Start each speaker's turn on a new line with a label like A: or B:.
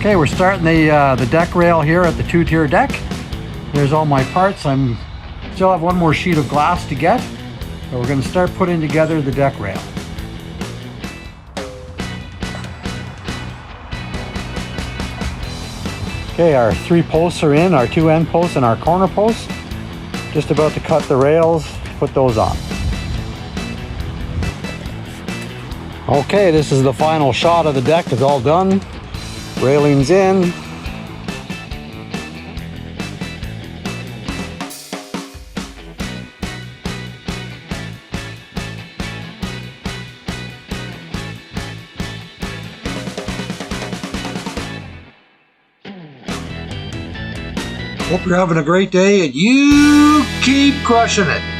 A: Okay, we're starting the deck rail here at the two-tier deck. There's all my parts. I'm still have one more sheet of glass to get, but we're going to start putting together the deck rail. Okay, our 3 posts are in, our 2 end posts and our corner posts. Just about to cut the rails, put those on. Okay, this is the final shot of the deck. It's all done. Railings in. Hope you're having a great day and you keep crushing it.